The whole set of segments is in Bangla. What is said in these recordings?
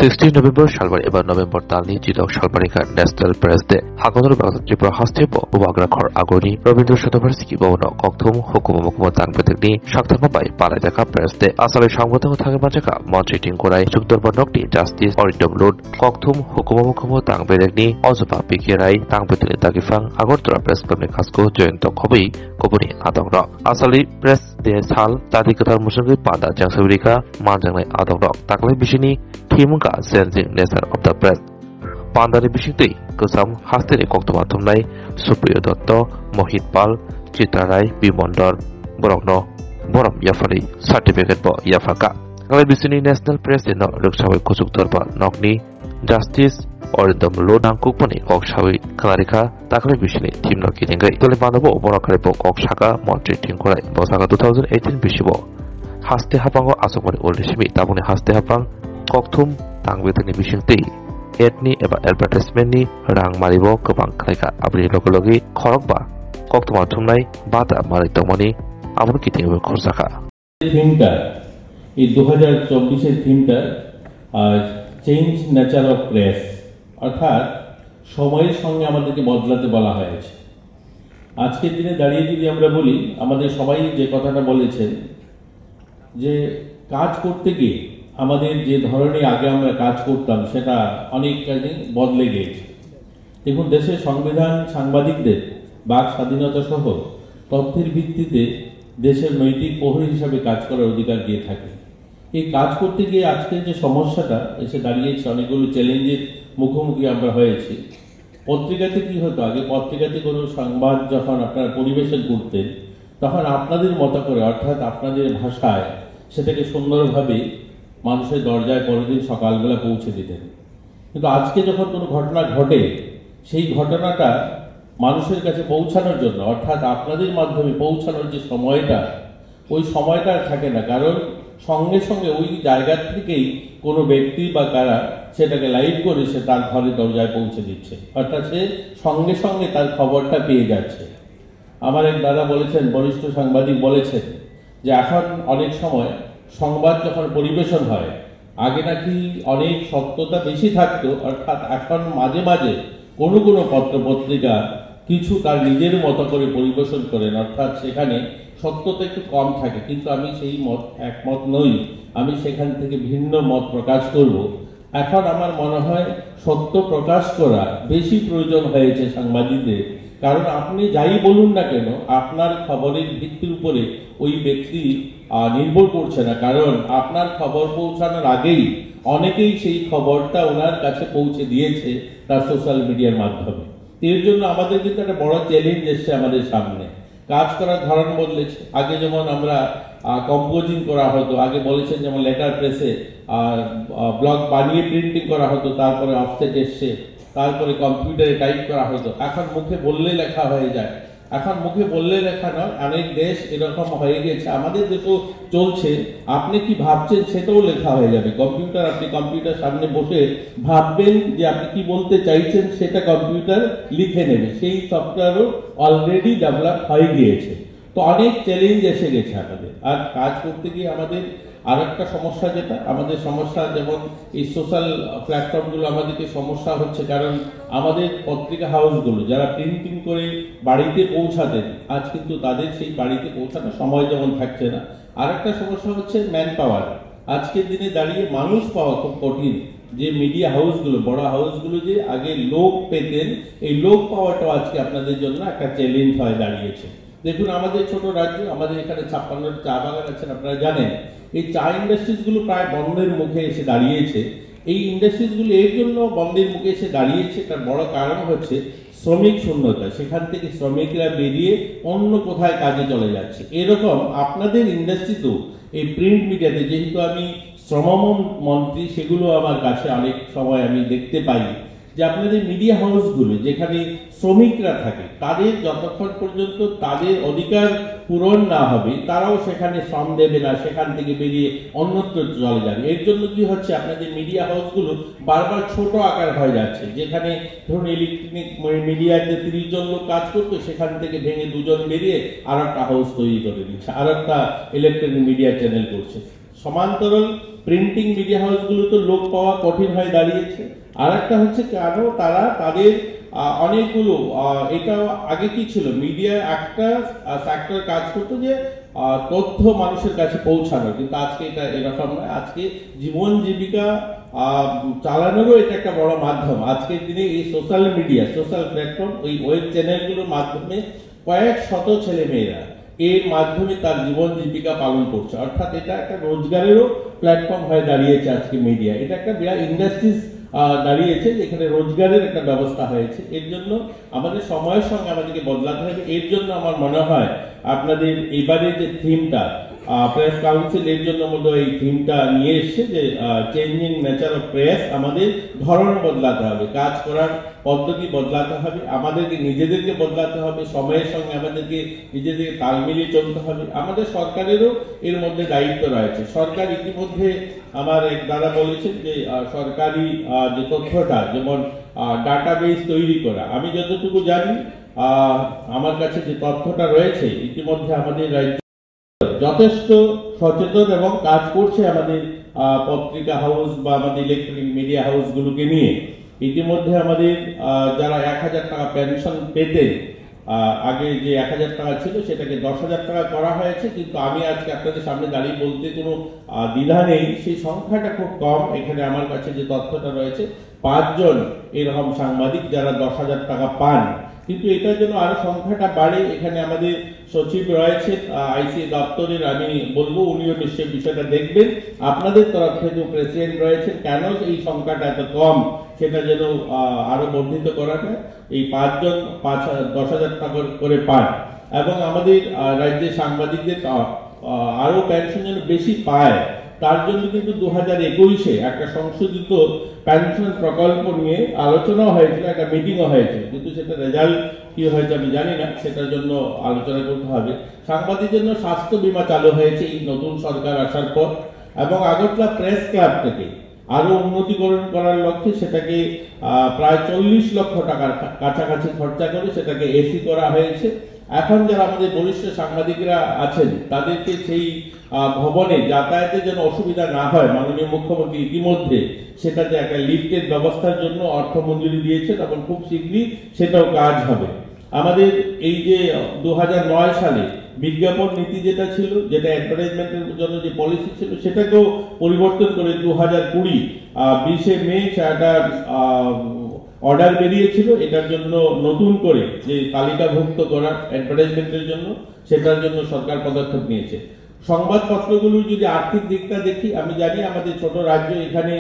16 November Shalvar ebar November talni Jidok Shalbarika National Press Day Hagonor Baghat Tripura Hastebo Ubagra Khor Agoni Rabindra University Bono Kokthum Hukum Mukum Tangpetekni Shaktapabai Paladaka Press Day Asale Sangbotan Thangabajaka Montreating Korai Sukdorba Nokti Justice Orindom Road Kokthum Hukum Mukum Tangpetekni Ozopa Pikirai Tangpeteni Dagifang Agortora Press Club Kasko Jointok Hobi Kobuni Adongra Asali Press Day Sal Tadikatar Musangi Pada Jangsabirika Manjangai Adongra Taklai Bishini Timungka Sensing Nature of the Press Pandari Bishiti Kusam Hastini Koktoma Tumnai Supriyo Dotto Mohit Pal Chitarai Bimondor Borokno Borom Yafari Certificate Bo Yafaka Kali Bisini National Press in Luxawi Kusuk Torba Nokni Justice Orindom Lodang Kukpani Kokshawi Kanarika Takli Bishini Team Nokitingai Tolipanobo Borakaripo Kokshaka Montri Tinkurai Bosaka 2018 Bishibo Haste Hapango Asokoni Oldishimi Tabuni Haste Hapang Kokthum Tangwetani Bishingti Etni Eba Advertisementni Rang Maribo Kobang Kalaika Abri Lokologi Khorokba Kokthum Atumnai Bata Maritomani Abun Kitingu Korsaka থিমটা এই 2024 এর থিমটা চেঞ্জ নেচার অফ প্রেস অর্থাৎ সময়ের সঙ্গে আমাদেরকে বদলাতে বলা হয়েছে। আজকের দিনে দাঁড়িয়ে যদি আমরা বলি আমাদের সবাই যে কথাটা বলেছেন যে কাজ করতে গিয়ে আমাদের যে ধরনের আগে আমরা কাজ করতাম সেটা অনেকখানি বদলে গিয়েছে। দেখুন দেশের সংবিধান সাংবাদিকদের বাক স্বাধীনতা সহ তথ্যের ভিত্তিতে দেশের নৈতিক প্রহরী হিসাবে কাজ করার অধিকার দিয়ে থাকে। এই কাজ করতে গিয়ে আজকের যে সমস্যাটা এসে দাঁড়িয়েছে অনেকগুলো চ্যালেঞ্জের মুখোমুখি আমরা হয়েছি। পত্রিকাতে কি হতো আগে পত্রিকাতে কোনো সংবাদ যখন আপনারা পরিবেশন করতেন তখন আপনাদের মতো করে অর্থাৎ আপনাদের ভাষায় সেটাকে সুন্দরভাবে মানুষের দরজায় পরের দিন সকালবেলা পৌঁছে দিতেন। কিন্তু আজকে যখন কোনো ঘটনা ঘটে সেই ঘটনাটা মানুষের কাছে পৌঁছানোর জন্য অর্থাৎ আপনাদের মাধ্যমে পৌঁছানোর যে সময়টা ওই সময়টা থাকে না, কারণ সঙ্গে সঙ্গে ওই জায়গা থেকেই কোনো ব্যক্তি বা কারা সেটাকে লাইভ করে সে তার ঘরের দরজায় পৌঁছে দিচ্ছে, অর্থাৎ সে সঙ্গে সঙ্গে তার খবরটা পেয়ে যাচ্ছে। আমার এক দাদা বলেছেন, বরিষ্ঠ সাংবাদিক বলেছেন যে এখন অনেক সময় সংবাদ যখন পরিবেশন হয় আগে নাকি অনেক সত্যতা বেশি থাকতো, অর্থাৎ এখন মাঝে মাঝে কোনো কোনো পত্রপত্রিকা কিছু তার নিজের মতো করে পরিবেশন করেন, অর্থাৎ সেখানে সত্যতা একটু কম থাকে। কিন্তু আমি সেই মত একমত নই, আমি সেখান থেকে ভিন্ন মত প্রকাশ করব। এখন আমার মনে হয় সত্য প্রকাশ করা বেশি প্রয়োজন হয়েছে সাংবাদিকদের, কারণ আপনি যাই বলুন না কেন আপনার খবরের ভিত্তির উপরে ওই ব্যক্তি নির্ভর করছে না, কারণ আপনার খবর পৌঁছানোর আগেই অনেকেই সেই খবরটা ওনার কাছে পৌঁছে দিয়েছে তার সোশ্যাল মিডিয়ার মাধ্যমে। এর জন্য আমাদের কিন্তু একটা বড় চ্যালেঞ্জ এসছে আমাদের সামনে। কাজ করার ধরন বদলেছে। আগে যেমন আমরা কম্পোজিং করা হতো, আগে বলেছেন যেমন লেটার প্রেসে ব্লগ বানিয়ে প্রিন্টিং করা হতো, তারপরে অফসেট এসছে, তারপরে কম্পিউটারে টাইপ করা হতো। এখন মুখে বললে লেখা হয়ে যায়। এখন মুখে বললে লেখা নয়, অনেক দেশ এরকম হয়ে গেছে, আমাদের দেশও চলছে। আপনি কি ভাবছেন সেটাও লেখা হয়ে যাবে। কম্পিউটার, আপনি কম্পিউটার সামনে বসে ভাববেন যে আপনি কি বলতে চাইছেন সেটা কম্পিউটার লিখে নেবে, সেই সফটওয়্যারও অলরেডি ডেভেলপ হয়ে গিয়েছে। তো অনেক চ্যালেঞ্জ এসে গেছে আমাদের। আর কাজ করতে গিয়ে আমাদের আর একটা সমস্যা, যেটা আমাদের সমস্যা, যেমন এই সোশ্যাল প্ল্যাটফর্মগুলো আমাদেরকে সমস্যা হচ্ছে, কারণ আমাদের পত্রিকা হাউসগুলো যারা প্রিন্টিং করে বাড়িতে পৌঁছাতেন আজ কিন্তু তাদের সেই বাড়িতে পৌঁছানোর সময় যেমন থাকছে না। আর একটা সমস্যা হচ্ছে ম্যান পাওয়ার। আজকের দিনে দাঁড়িয়ে মানুষ পাওয়া খুব কঠিন। যে মিডিয়া হাউসগুলো, বড় হাউসগুলো যে আগে লোক পেতেন, এই লোক পাওয়াটাও আজকে আপনাদের জন্য একটা চ্যালেঞ্জ হয়ে দাঁড়িয়েছে। দেখুন আমাদের ছোট রাজ্য, আমাদের এখানে 56টা চা বাগান আছেন, আপনারা জানেন। এই চা ইন্ডাস্ট্রিজগুলো প্রায় বন্ধের মুখে এসে দাঁড়িয়েছে। এই ইন্ডাস্ট্রিজগুলো এর জন্য বন্ধের মুখে এসে দাঁড়িয়েছে, তার বড় কারণ হচ্ছে শ্রমিক শূন্যতা। সেখান থেকে শ্রমিকরা বেরিয়ে অন্য কোথায় কাজে চলে যাচ্ছে। এরকম আপনাদের ইন্ডাস্ট্রিতেও এই প্রিন্ট মিডিয়াতে, যেহেতু আমি শ্রমমন্ত্রী, সেগুলো আমার কাছে অনেক সময় আমি দেখতে পাই যে আপনাদের মিডিয়া হাউসগুলো যেখানে শ্রমিকরা থাকে তাদের যতক্ষণ পর্যন্ত তাদের অধিকার পূরণ না হবে তারাও সেখানে শ্রম দেবে না, সেখান থেকে বেরিয়ে অন্যত্র চলে যাবে। এর জন্য কি হচ্ছে, আপনাদের মিডিয়া হাউসগুলো বারবার ছোট আকার হয়ে যাচ্ছে। যেখানে ধরুন ইলেকট্রনিক মিডিয়াতে 30 জন লোক কাজ করতো, সেখান থেকে ভেঙে 2 জন বেরিয়ে আর একটা হাউস তৈরি করে দিচ্ছে, আর একটা ইলেকট্রনিক মিডিয়া চ্যানেল করছে। সমান্তরাল প্রিন্টিং মিডিয়া হাউসগুলো তো লোক পাওয়া কঠিন হয়ে দাঁড়িয়েছে। আর একটা হচ্ছে কেন তারা তাদের অনেকগুলো, এটা আগে কি ছিল, মিডিয়া একটা সেক্টর কাজ করতো যে তথ্য মানুষের কাছে পৌঁছানো, কিন্তু আজকে এটা এরকম নয়। আজকে জীবন জীবিকা চালানোরও এটা একটা বড় মাধ্যম। আজকের দিনে এই সোশ্যাল মিডিয়া, সোশ্যাল প্ল্যাটফর্ম, ওই ওয়েব চ্যানেলগুলোর মাধ্যমে কয়েক শত ছেলে মেয়েরা এর মাধ্যমে তার জীবন জীবিকা পালন করছে। অর্থাৎ এটা একটা রোজগারেরও প্ল্যাটফর্ম হয়ে দাঁড়িয়েছে আজকে মিডিয়া। এটা একটা বিরাট ইন্ডাস্ট্রিজ দাঁড়িয়েছে, যেখানে রোজগারের একটা ব্যবস্থা হয়েছে। এর জন্য আমাদের সময়ের সঙ্গে আমাদেরকে বদলাতে হবে। এর জন্য আমার মনে হয় আপনাদের এবারে যে থিমটা প্রেস কাউন্সিল, এর জন্য মধ্যে এই থিমটা নিয়ে এসছে যে চেঞ্জিং নেচার অফ প্রেস। আমাদের ধরন বদলাতে হবে, কাজ করার পদ্ধতি বদলাতে হবে, আমাদেরকে নিজেদেরকে বদলাতে হবে, সময়ের সঙ্গে আমাদেরকে নিজেদেরকে তাল মিলিয়ে চলতে হবে। আমাদের সরকারেরও এর মধ্যে দায়িত্ব রয়েছে। সরকার ইতিমধ্যে, আমার এক দাদা বলেছেন যে সরকারি যে তথ্যটা, যেমন ডাটাবেস তৈরি করা, আমি যতটুকু জানি আমার কাছে যে তথ্যটা রয়েছে, ইতিমধ্যে আমাদের রাজ্য যথেষ্ট সচেতন এবং কাজ করছে আমাদের পত্রিকা হাউস বা আমাদের ইলেকট্রনিক মিডিয়া হাউসগুলোকে নিয়ে। ইতিমধ্যে আমাদের যারা 1000 টাকা পেনশন পেতে, আগে যে 1000 টাকা ছিল সেটাকে 10,000 টাকা করা হয়েছে, কিন্তু আমি আজকে আপনাদের সামনে দাঁড়িয়ে বলতে কোনো দ্বিধা নেই, সেই সংখ্যাটা খুব কম। এখানে আমার কাছে যে তথ্যটা রয়েছে, 5 জন এরকম সাংবাদিক যারা 10,000 টাকা পান। কিন্তু এটার জন্য আরো সংখ্যাটা বাড়ে। এখানে আমাদের সচিব রয়েছে আইসিএ দপ্তরের, আমি বলবো উনিও নিশ্চয়ই বিষয়টা দেখবেন। আপনাদের তরফ থেকে প্রেসিডেন্ট রয়েছেন, কেন এই সংখ্যাটা এত কম সেটা যেন আরো বর্ধিত করা যায়। এই 5 জন 10,000 টাকা করে পান, এবং আমাদের রাজ্যের সাংবাদিকদের আরো পেনশন যেন বেশি পায়, তার জন্য কিন্তু 2021-এ একটা সংশোধিত পেনশন প্রকল্প নিয়ে আলোচনা হয়েছিল, একটা মিটিংও হয়েছিল, কিন্তু সেটা রেজাল্ট কি হয়েছে আমি জানি না, সেটার জন্য আলোচনা করতে হবে। সাংবাদিকদের জন্য স্বাস্থ্য বীমা চালু হয়েছে এই নতুন সরকার আসার পর, এবং আগরতলা প্রেস ক্লাব থেকে আরো উন্নতিকরণ করার লক্ষ্যে সেটাকে প্রায় 40 লক্ষ টাকার কাছাকাছি খরচা করে সেটাকে এসি করা হয়েছে। এখন যারা আমাদের বরিষ্ঠ সাংবাদিকরা আছেন, তাদেরকে সেই ভবনে যাতায়াতের জন্য অসুবিধা না হয়, মাননীয় মুখ্যমন্ত্রী ইতিমধ্যে সেটাতে একটা লিফটের ব্যবস্থার জন্য অর্থ মঞ্জুরি দিয়েছেন, এবং খুব শীঘ্রই সেটাও কাজ হবে। আমাদের এই যে 2009 সালে বিজ্ঞাপন নীতি যেটা ছিল, যেটা অ্যাডভার্টাইজমেন্টের জন্য যে পলিসি ছিল, সেটাকেও পরিবর্তন করে 2020 20শে মে একটা অর্ডার বেরিয়েছিল এটার জন্য নতুন করে যে তালিকাভুক্ত করা অ্যাডভার্টাইজমেন্টের জন্য, সেটার জন্য সরকার পদক্ষেপ নিয়েছে। সংবাদপত্রগুলোর যদি আর্থিক দিকটা দেখি, আমি জানি আমাদের ছোট রাজ্য, এখানে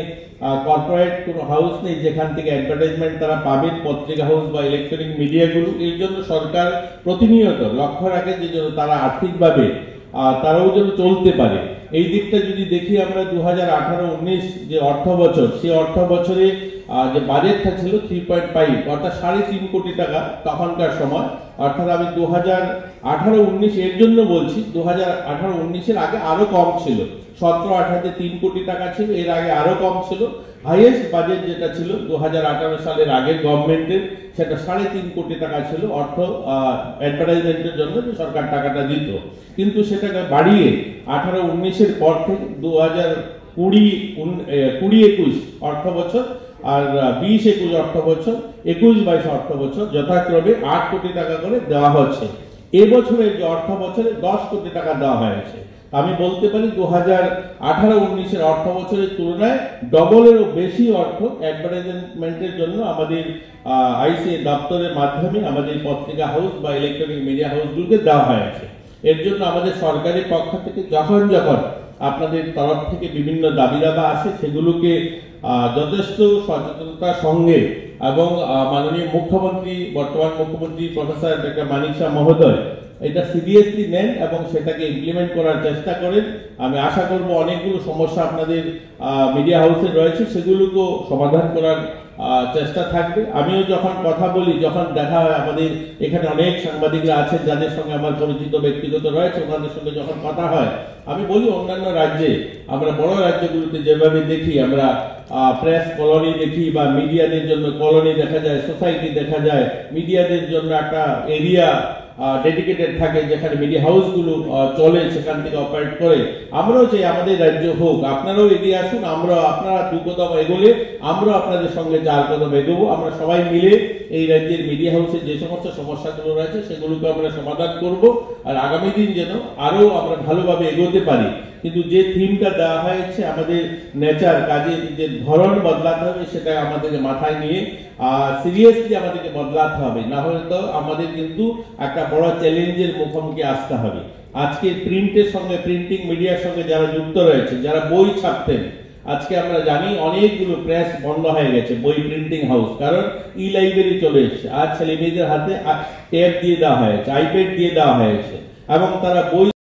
কর্পোরেট কোনো হাউস নেই যেখান থেকে অ্যাডভার্টাইজমেন্ট তারা পাবেন, পত্রিকা হাউস বা ইলেকট্রনিক মিডিয়াগুলো। এর জন্য সরকার প্রতিনিয়ত লক্ষ্য রাখে যে তারা আর্থিকভাবে তারাও যেন চলতে পারে। এই দিকটা যদি দেখি আমরা 2018-19 যে অর্থ বছর, সেই অর্থ বছরে যে বাজেটটা ছিল 3.5 অর্থাৎ 3.5 কোটি টাকা তখনকার সময়। অর্থাৎ আমি 2018-19 এর জন্য বলছি, 2018-19-এর আগে আরো কম ছিল, 17-18-তে 3 কোটি টাকা ছিল, এর আগে আরো কম ছিল। হাইয়েস্ট বাজেট যেটা ছিল 2018 সালের আগের গভর্নমেন্টের, সেটা 3.5 কোটি টাকা ছিল অর্থ অ্যাডভার্টাইজমেন্টের জন্য যে সরকার টাকাটা দিত। কিন্তু সেটাকে বাড়িয়ে 18-19-এর পর থেকে 2020-21 অর্থ বছর আর 20-21 অর্থ বছর, 21-22 অর্থ বছর যথাক্রমে 8 কোটি টাকা করে দেওয়া হচ্ছে। এবছরের যে অর্থ বছরে 10 কোটি টাকা দেওয়া হয়েছে। আমি বলতে পারি 2018-19-এর অর্থ বছরের তুলনায় ডবলেরও বেশি অর্থ অ্যাডভার্টাইজমেন্টের জন্য আমাদের আইসিএ দপ্তরের মাধ্যমে আমাদের পত্রিকা হাউস বা ইলেকট্রনিক মিডিয়া হাউসগুলোকে দেওয়া হয়েছে। এর জন্য আমাদের সরকারের পক্ষ থেকে যখন আপনাদের তরফ থেকে বিভিন্ন দাবি দাবা আসে, সেগুলোকে যথেষ্ট সচেতনতার সঙ্গে এবং মাননীয় মুখ্যমন্ত্রী, বর্তমান মুখ্যমন্ত্রী প্রফেসর ডক্টর মানিক শাহ মহোদয় এটা সিরিয়াসলি নেন এবং সেটাকে ইমপ্লিমেন্ট করার চেষ্টা করেন। আমি আশা করব অনেকগুলো সমস্যা আপনাদের মিডিয়া হাউসে রয়েছে, সেগুলোকেও সমাধান করার চেষ্টা থাকবে। আমিও যখন কথা বলি, যখন দেখা হয়, আমাদের এখানে অনেক সাংবাদিকরা আছেন যাদের সঙ্গে আমার পরিচিত ব্যক্তিগত রয়েছে, ওনাদের সঙ্গে যখন কথা হয়, আমি বলি অন্যান্য রাজ্যে, আমরা বড় রাজ্যগুলোতে যেভাবে দেখি, আমরা প্রেস কলোনি দেখি বা মিডিয়াদের জন্য কলোনি দেখা যায়, সোসাইটি দেখা যায়, মিডিয়াদের জন্য একটা এরিয়া ডেডিকেটেড থাকে, যেখানে মিডিয়া হাউসগুলো চলে, সেখান থেকে অপারেট করে। আমরাও চাই আমাদের রাজ্য হোক, আপনারাও এগিয়ে আসুন, আপনারা 2 কদম এগোলে আমরাও আপনাদের সঙ্গে 4 কদম এগোবো। আমরা সবাই মিলে এই রাজ্যের মিডিয়া হাউসের যে সমস্ত সমস্যাগুলো রয়েছে সেগুলোকে আমরা সমাধান করব, আর আগামী দিন যেন আরো আমরা ভালোভাবে এগোতে পারি। কিন্তু যে থিমটা দেওয়া হয়েছে, আমাদের নেচার, কাজের যে ধরন বদলাতে হবে, সেটা আমাদেরকে মাথায় নিয়ে সিরিয়াসলি আমাদেরকে বদলাতে হবে, না হলে তো আমাদের কিন্তু একটা বড় চ্যালেঞ্জের মুখোমুখি আসতে হবে। আজকে প্রিন্টের সঙ্গে, প্রিন্টিং মিডিয়ার সঙ্গে যারা যুক্ত রয়েছে, যারা বই ছাপতেন, আজকে আমরা জানি অনেকগুলো প্রেস বন্ধ হয়ে গেছে, বই প্রিন্টিং হাউস, কারণ ই লাইব্রেরি চলে এসেছে। আজ ছেলে মেয়েদের হাতে ট্যাব দিয়ে দেওয়া হয়েছে, আইপ্যাড দিয়ে দেওয়া হয়েছে, এবং তারা বই